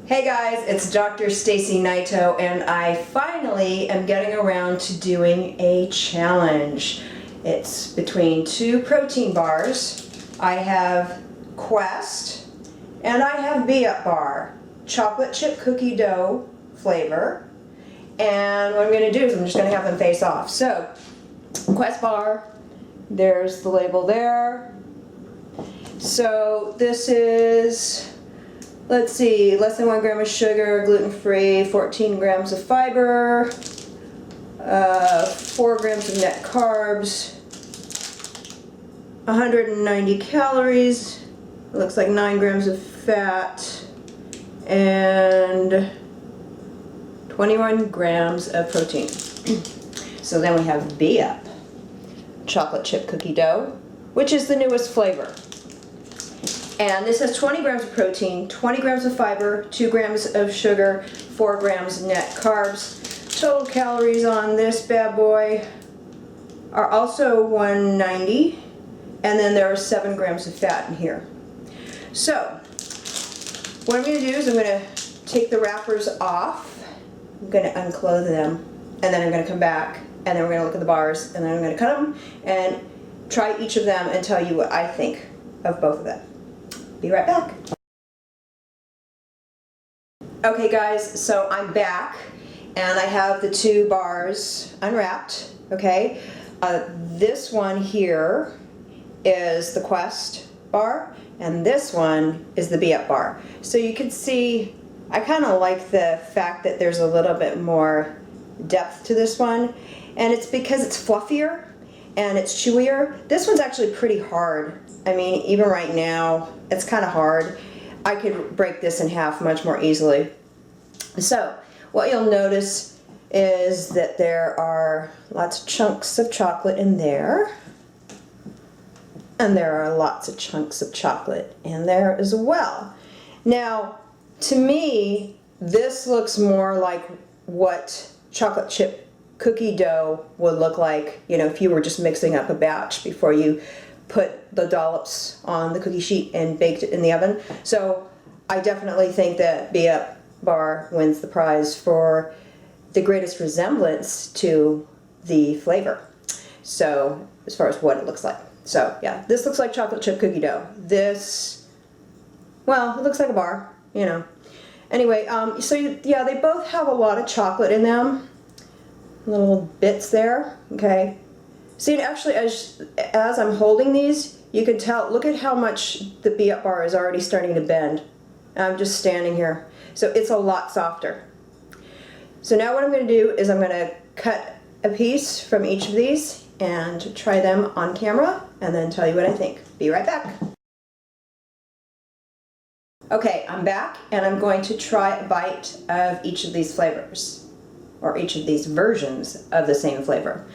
Hey guys, it's Dr. Stacy Naito, and I finally am getting around to doing a challenge. It's between two protein bars. I have Quest and I have Be Up Bar, chocolate chip cookie dough flavor. And what I'm going to do is I'm just going to have them face off. So, Quest bar, there's the label there. So this is, let's see, less than 1 gram of sugar, gluten-free, 14 grams of fiber, 4 grams of net carbs, 190 calories, it looks like 9 grams of fat, and 21 grams of protein. So then we have Be Up, chocolate chip cookie dough, which is the newest flavor. And this has 20 grams of protein, 20 grams of fiber, 2 grams of sugar, 4 grams net carbs. Total calories on this bad boy are also 190, and then there are 7 grams of fat in here. So, what I'm going to do is I'm going to take the wrappers off, I'm going to unclothe them, and then I'm going to come back, and then we're going to look at the bars, and then I'm going to cut them, and try each of them and tell you what I think of both of them. Be right back. Okay guys, so I'm back and I have the 2 bars unwrapped, okay? This one here is the Quest bar and this one is the Be Up bar. So you can see I kind of like the fact that there's a little bit more depth to this one, and it's because it's fluffier and it's chewier. This one's actually pretty hard. I mean, even right now, it's kind of hard. I could break this in half much more easily. So, what you'll notice is that there are lots of chunks of chocolate in there. And there are lots of chunks of chocolate in there as well. Now, to me, this looks more like what chocolate chip cookie dough would look like, you know, if you were just mixing up a batch before you put the dollops on the cookie sheet and baked it in the oven. So I definitely think that Be Up bar wins the prize for the greatest resemblance to the flavor. So as far as what it looks like. So yeah, this looks like chocolate chip cookie dough. This, well, it looks like a bar, you know. Anyway, yeah, they both have a lot of chocolate in them. Little bits there, okay. See, actually, as I'm holding these, you can tell, look at how much the Be Up bar is already starting to bend. I'm just standing here. So it's a lot softer. So now what I'm going to do is I'm going to cut a piece from each of these and try them on camera and then tell you what I think. Be right back. Okay, I'm back and I'm going to try a bite of each of these flavors, or each of these versions of the same flavor.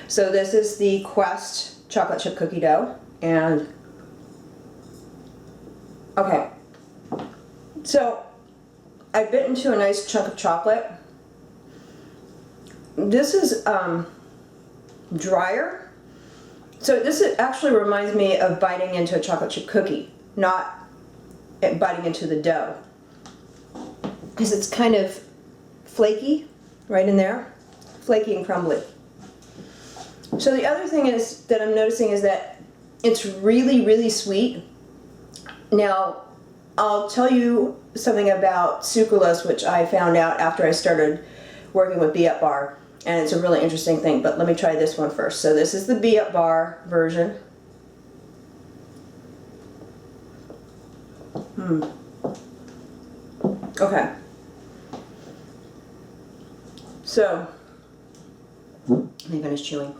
So this is the Quest chocolate chip cookie dough, and okay, so I bit into a nice chunk of chocolate. This is drier, so this actually reminds me of biting into a chocolate chip cookie, not biting into the dough, because it's kind of flaky right in there, flaky and crumbly. So the other thing is that I'm noticing is that it's really, really sweet. Now, I'll tell you something about sucralose, which I found out after I started working with Be Up bar, and it's a really interesting thing, but let me try this one first. So this is the Be Up bar version. Okay. So, let me finish chewing.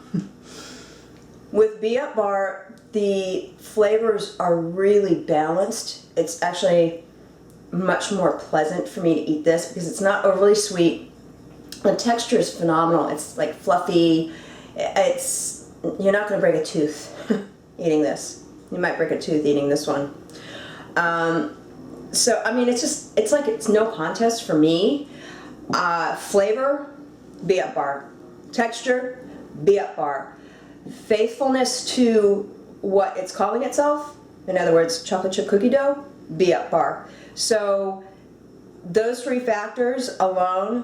With Be Up bar, the flavors are really balanced. It's actually much more pleasant for me to eat this because it's not overly sweet. The texture is phenomenal. It's like fluffy. You're not going to break a tooth eating this. You might break a tooth eating this one. So, I mean, it's like it's no contest for me. Flavor, Be Up bar. Texture, Be Up bar. Faithfulness to what it's calling itself, in other words, chocolate chip cookie dough, Be Up bar. So those three factors alone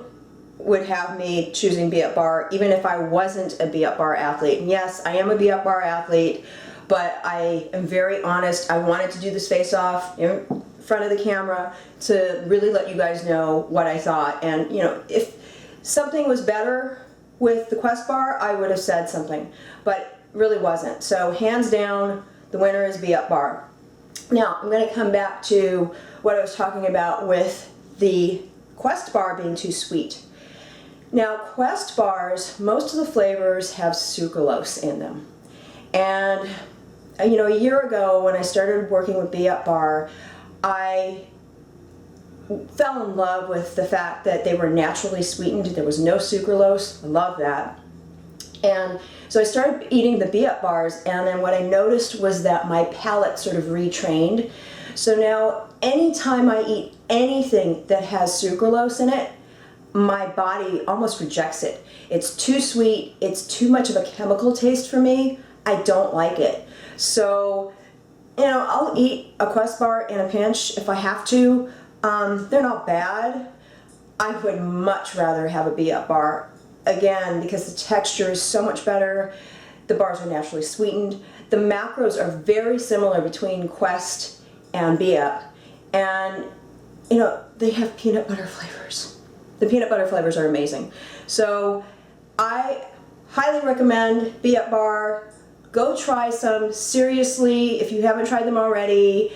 would have me choosing Be Up Bar, even if I wasn't a Be Up Bar athlete. And yes, I am a Be Up Bar athlete, but I am very honest. I wanted to do this face-off in front of the camera to really let you guys know what I thought. And you know, if something was better with the Quest Bar, I would have said something, but really wasn't. So hands down, the winner is Be Up Bar. Now, I'm going to come back to what I was talking about with the Quest Bar being too sweet. Now, Quest Bars, most of the flavors have sucralose in them. And you know, a year ago when I started working with Be Up Bar, I fell in love with the fact that they were naturally sweetened. There was no sucralose. I love that. And so I started eating the Be Up Bars, and then what I noticed was that my palate sort of retrained. So now anytime I eat anything that has sucralose in it, my body almost rejects it. It's too sweet. It's too much of a chemical taste for me. I don't like it. So, you know, I'll eat a Quest Bar in a pinch if I have to. They're not bad. I would much rather have a Be Up Bar, again, because the texture is so much better. The bars are naturally sweetened. The macros are very similar between Quest and Be Up. And, you know, they have peanut butter flavors. The peanut butter flavors are amazing. So I highly recommend Be Up Bar. Go try some, seriously, if you haven't tried them already.